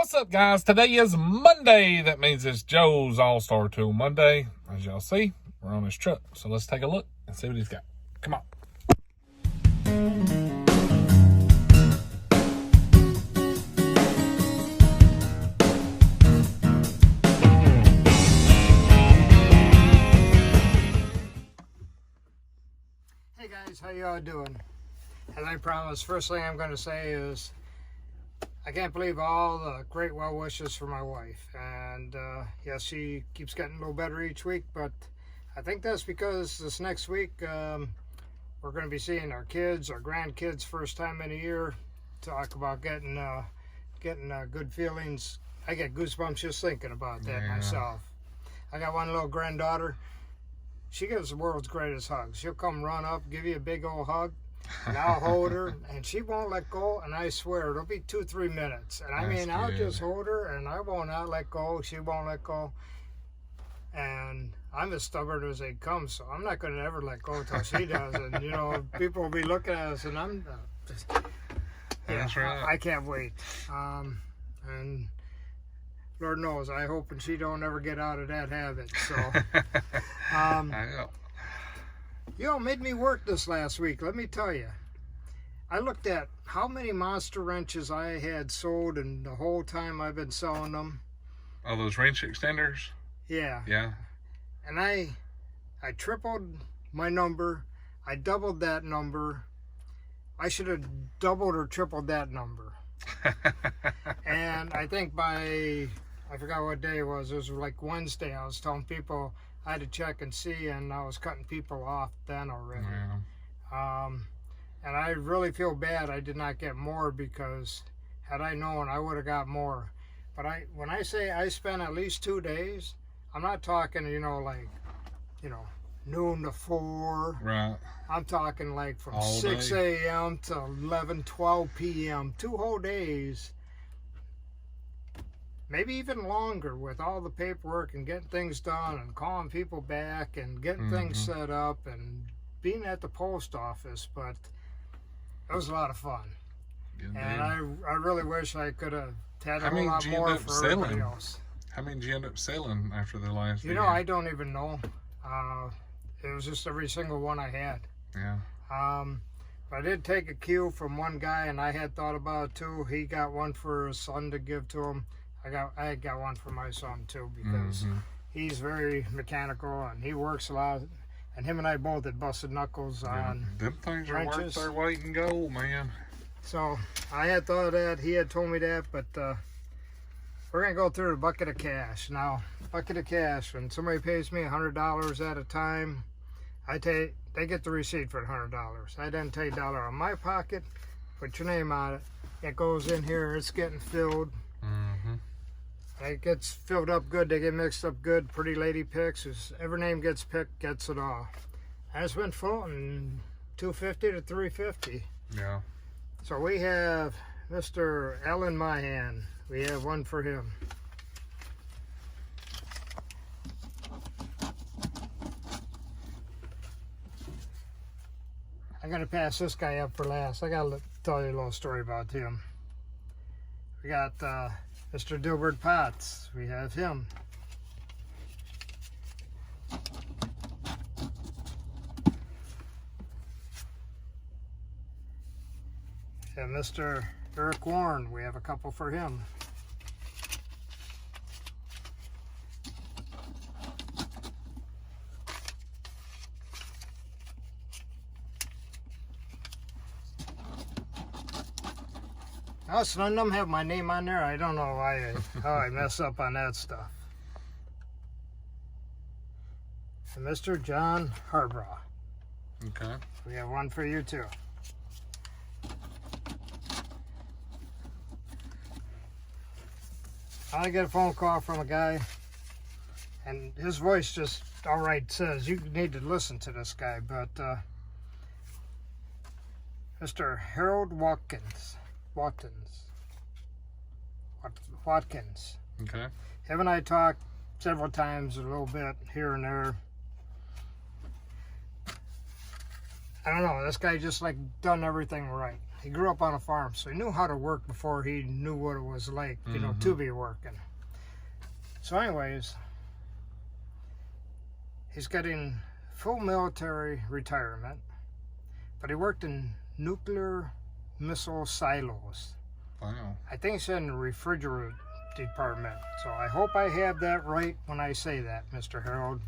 What's up, guys? Today is Monday. That means it's Joe's AllStar Tool Monday. As y'all see, we're on his truck. So let's take a look and see what he's got. Come on. Hey guys, how y'all doing? As I promised, first thing I'm going to say is I can't believe all the great well wishes for my wife. And yes, she keeps getting a little better each week, but I think that's because this next week we're going to be seeing our kids, our grandkids, first time in a year. Talk about getting good feelings. I get goosebumps just thinking about that myself. I got one little granddaughter. She gives the world's greatest hugs. She'll come run up, give you a big old hug, and I'll hold her, and she won't let go, and I swear it'll be 2-3 minutes. And I mean, I'll just hold her, and I will not let go. She won't let go. And I'm as stubborn as they come, so I'm not going to ever let go until she does. And, you know, people will be looking at us, and I'm just, That's right. I can't wait. And Lord knows, I hope and she don't ever get out of that habit. So, you know, made me work this last week. Let me tell you, I looked at how many monster wrenches I had sold, and the whole time I've been selling them. Oh, those wrench extenders? Yeah. Yeah. And I tripled my number. I doubled that number. I should have doubled or tripled that number. And I think by, I forgot what day it was like Wednesday, I was telling people I had to check and see, and I was cutting people off then already. Yeah. And I really feel bad I did not get more, because had I known, I would have got more. But when I say I spent at least 2 days, I'm not talking, like, noon to 4. Right. I'm talking like from All 6 day. a.m. to 11, 12 p.m. 2 whole days. Maybe even longer, with all the paperwork and getting things done and calling people back and getting things set up and being at the post office. But it was a lot of fun. Good And deal. I really wish I could have had a How many lot did you more end up for everybody selling? else. How many did you end up selling after the last You know, I don't even know. It was just every single one I had. Yeah. But I did take a cue from one guy, and I had thought about it too. He got one for his son to give to him. I got one for my son too, because he's very mechanical and he works a lot. And him and I both had busted knuckles on them things are worth wrenches. their weight in gold, man. So I had thought of that. He had told me that, but we're gonna go through the bucket of cash now. Bucket of cash. When somebody pays me $100 at a time, they get the receipt for the $100. I then take $1 out of my pocket, put your name on it. It goes in here. It's getting filled. It gets filled up good. They get mixed up good. Pretty lady picks. Every name gets picked, gets it all. And it's been floating $250 to $350. Yeah. So we have Mr. Alan Mahan. We have one for him. I'm going to pass this guy up for last. I got to tell you a little story about him. We got Mr. Dilbert Potts. We have him. And Mr. Eric Warren, we have a couple for him. Now, some of them have my name on there. I don't know how I mess up on that stuff. And Mr. John Harbaugh. Okay. We have one for you too. I get a phone call from a guy, and his voice just outright says, you need to listen to this guy, but Mr. Harold Watkins. Okay. Him and I talked several times, a little bit here and there. I don't know, this guy just like done everything right. he grew up on a farm, so he knew how to work before he knew what it was like, you know, to be working. So anyways, he's getting full military retirement, but he worked in nuclear missile silos. Wow. I think it's in the refrigerator department. So I hope I have that right when I say that, Mr. Harold.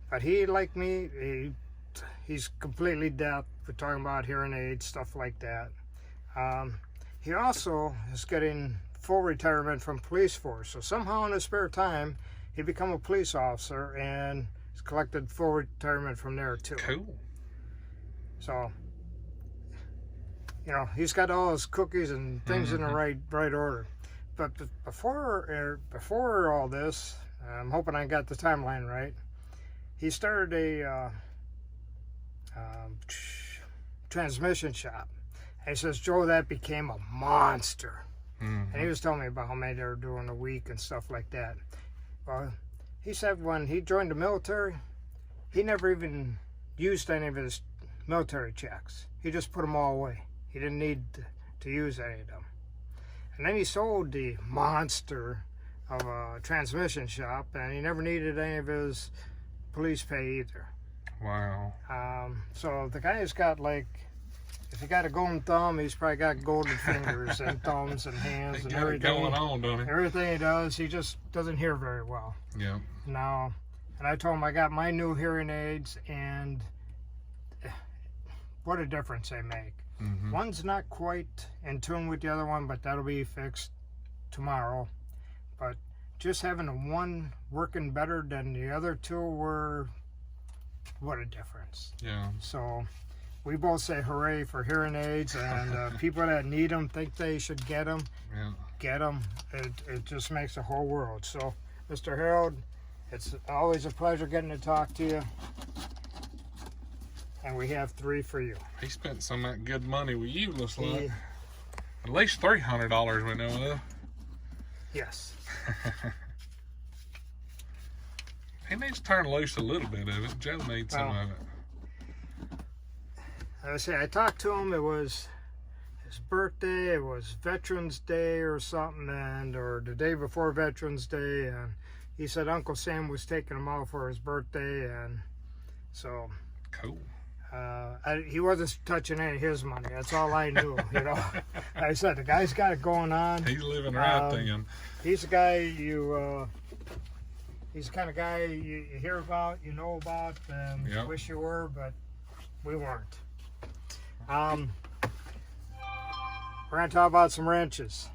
But he, like me, he's completely deaf. We're talking about hearing aids, stuff like that. He also is getting full retirement from police force. So somehow in his spare time, he become a police officer and he's collected full retirement from there too. Cool. So, you know, he's got all his cookies and things in the right order. But before all this, I'm hoping I got the timeline right. He started a transmission shop. And he says, Joe, that became a monster. And he was telling me about how many they were doing a week and stuff like that. Well, he said when he joined the military, he never even used any of his military checks. He just put them all away. He didn't need to use any of them. And then he sold the monster of a transmission shop, and he never needed any of his police pay either. Wow. So the guy's got, like, if he got a golden thumb, he's probably got golden fingers and thumbs and hands and everything going on, don't he? Everything he does, he just doesn't hear very well. Yeah. Now, and I told him I got my new hearing aids, and what a difference they make. One's not quite in tune with the other one, but that'll be fixed tomorrow. But just having the one working better than the other two what a difference. Yeah. So we both say hooray for hearing aids, and people that need them think they should get them. Yeah. Get them. It just makes the whole world. So, Mr. Harold, it's always a pleasure getting to talk to you. And we have 3 for you. He spent some of that good money with you, looks like. At least $300 we know of. Yes. He needs to turn loose a little bit of it. Joe needs some of it. I say, I talked to him. It was his birthday. It was Veterans Day or something, or the day before Veterans Day. And he said Uncle Sam was taking him out for his birthday, and so. Cool. He wasn't touching any of his money. That's all I knew, you know. I said, the guy's got it going on. He's living right then. He's a guy he's the kind of guy you hear about, you know about, and wish you were, but we weren't. We're going to talk about some wrenches.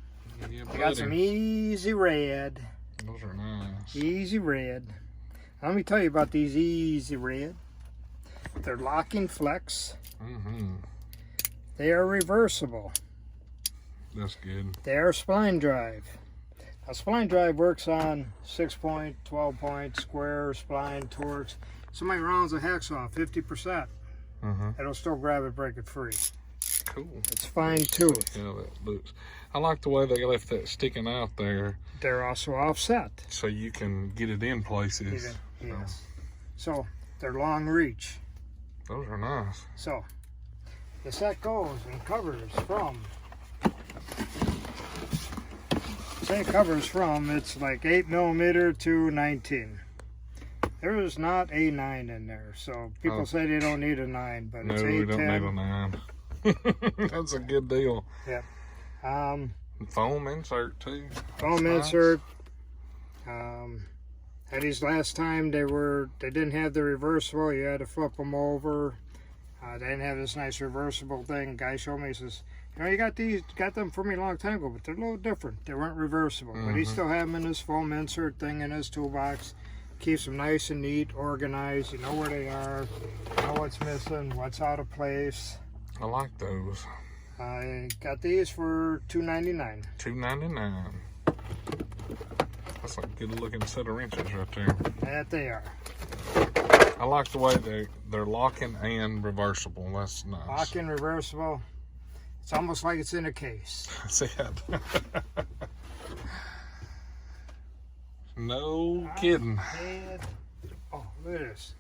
Yeah, I got some EZRed. Those are nice. EZRed. Let me tell you about these EZRed. They're locking flex. They are reversible. That's good. They are spline drive. Now, spline drive works on 6-point, 12-point, square, spline, Torx. Somebody rounds a hacksaw 50%. It'll still grab it, break it free. Cool. It's fine tooth. Yeah, that looks. I like the way they left that sticking out there. They're also offset. So you can get it in places. Yes. So they're long reach. Those are nice. So the set goes and covers from, it's like 8mm to 19. There is not a 9 in there, so people say they don't need a 9, but it's 8, we don't 10. need a 9. That's a good deal. Yeah. Foam insert too. Foam insert. Eddie's last time they didn't have the reversible. You had to flip them over. They didn't have this nice reversible thing. Guy showed me, he says, you know, you got them for me a long time ago, but they're a little different. They weren't reversible, but he still have them in his foam insert thing in his toolbox. Keeps them nice and neat, organized. You know where they are. You know what's missing, what's out of place. I like those. I got these for $2.99. $2.99. That's a good looking set of wrenches right there. That they are. I like the way they're locking and reversible. That's nice. Locking, reversible. It's almost like it's in a case. That's it. No kidding. Oh, look at this.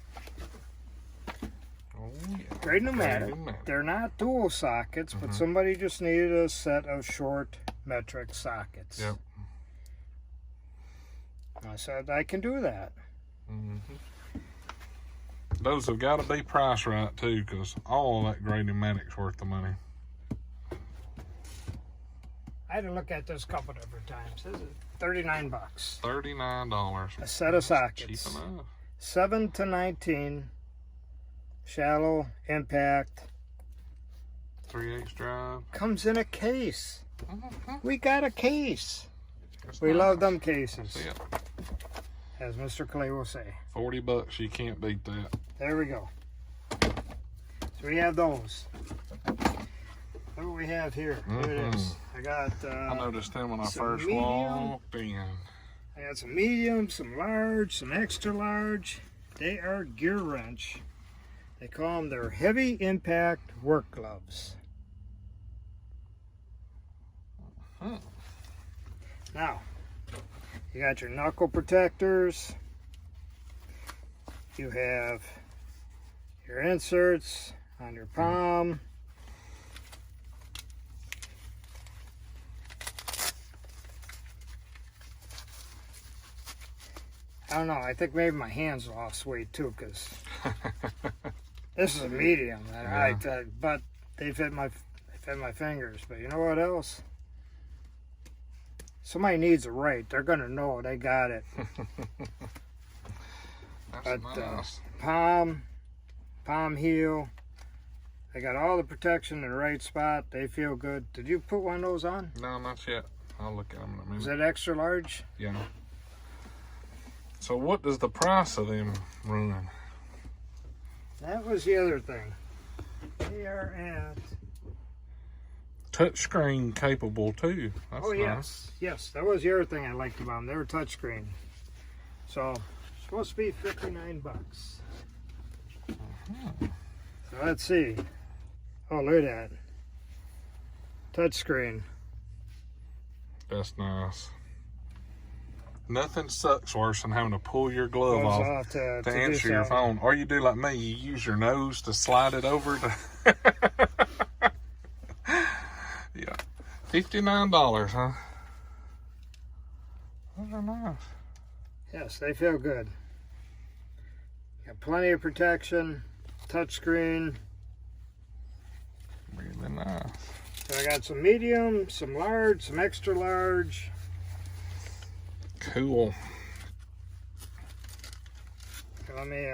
Oh yeah. Great pneumatic. Great pneumatic. They're not dual sockets, but somebody just needed a set of short metric sockets. Yep. I said, I can do that. Those have got to be priced right, too, because all of that great pneumatic's worth the money. I had to look at this a couple different times. This is $39. $39. A set of sockets. Cheap enough. 7 to 19. Shallow, impact. 3/8 drive. Comes in a case. We got a case. That's We nice. love them cases. That's it. As Mr. Clay will say. $40, you can't beat that. There we go. So we have those. What do we have here? Here it is. I got I noticed them when I some first medium. walked in. I got some medium, some large, some extra large. They are Gearwrench. They call them their heavy impact work gloves. Now, you got your knuckle protectors. You have your inserts on your palm. I don't know. I think maybe my hands lost weight too, because this is a medium, and but they fit my fingers. But you know what else? Somebody needs a right. They're gonna know they got it. That's But nice. palm heel. They got all the protection in the right spot. They feel good. Did you put one of those on? No, not yet. I'll look at them in a minute. Is that extra large? Yeah. So what does the price of them run? That was the other thing. They are at. Touchscreen capable too. That's Oh nice. yes, yes. That was the other thing I liked about them. They were touchscreen. So supposed to be $59. So let's see. Oh, look at that. Touchscreen. That's nice. Nothing sucks worse than having to pull your glove Gloves off off to do answer your something. phone. Or you do like me, you use your nose to slide it over to yeah. $59, huh? Those are nice. Yes, they feel good. Got plenty of protection. Touchscreen. Really nice. So I got some medium, some large, some extra large. Cool. So let me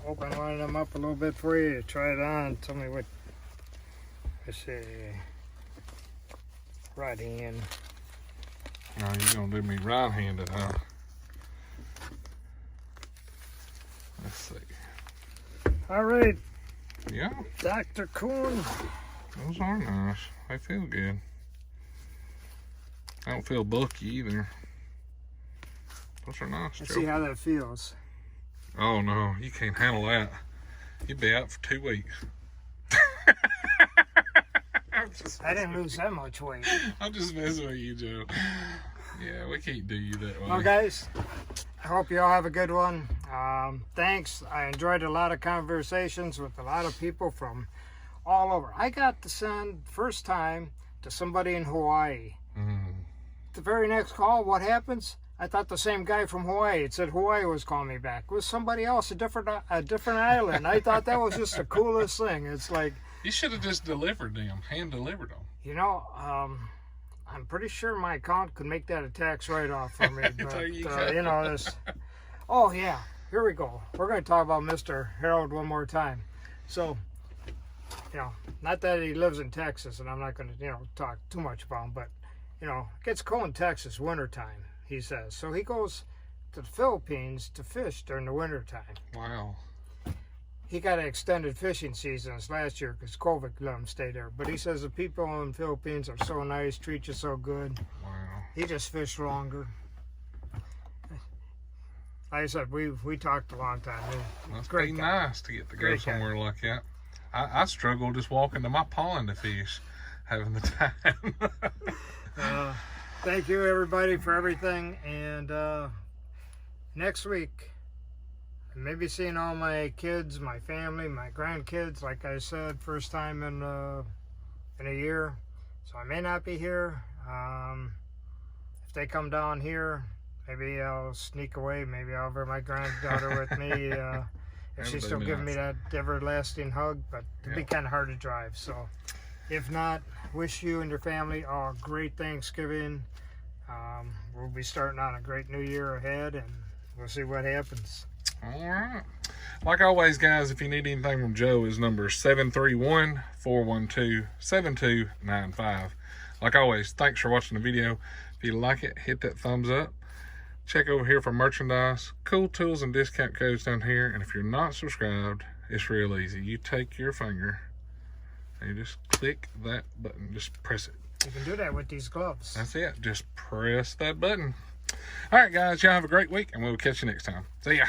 open one of them up a little bit for you to try it on. Tell me what. Let's see. Right hand. Now you're gonna do me right-handed, huh? Let's see. All right, Yeah, Dr. Koon. those are nice. They feel good. I don't feel bulky either. Those are nice. Let's Joe. see how that feels. Oh no, you can't handle that. You'd be out for 2 weeks. I didn't lose that much weight. I'm just messing with you, Joe. Yeah, we can't do you that way. Well, guys, I hope you all have a good one. Thanks. I enjoyed a lot of conversations with a lot of people from all over. I got to send first time to somebody in Hawaii. The very next call, what happens? I thought the same guy from Hawaii. It said Hawaii was calling me back. It was somebody else, a different island. I thought that was just the coolest thing. It's like, You should have just delivered them, hand delivered them. you know, I'm pretty sure my account could make that a tax write-off for me. But, There you go. you know, this. Oh, yeah. Here we go. We're going to talk about Mr. Harold one more time. So, you know, not that he lives in Texas, and I'm not going to, you know, talk too much about him, but, you know, it gets cold in Texas wintertime, he says. So he goes to the Philippines to fish during the wintertime. Wow. He got an extended fishing season this last year because COVID let him stay there. But he says the people in the Philippines are so nice, treat you so good. Wow. He just fished longer. Like I said, we talked a long time. Must Great be guy. nice to get to go Great guy. somewhere like that. I struggle just walking to my pond to fish, having the time. Thank you, everybody, for everything. And next week, and maybe seeing all my kids, my family, my grandkids. Like I said, first time in a year, so I may not be here. If they come down here, maybe I'll sneak away. Maybe I'll bring my granddaughter with me. If she's still giving me that everlasting hug, but it'd be kind of hard to drive. So if not, wish you and your family a great Thanksgiving. We'll be starting on a great new year ahead, and we'll see what happens. All right. Like always, guys, if you need anything from Joe, his number is 731-412-7295. Like always, thanks for watching the video. If you like it, hit that thumbs up. Check over here for merchandise, cool tools and discount codes down here. And if you're not subscribed, it's real easy. You take your finger and you just click that button. Just press it. You can do that with these gloves. That's it. Just press that button. All right, guys, y'all have a great week, and we'll catch you next time. See ya.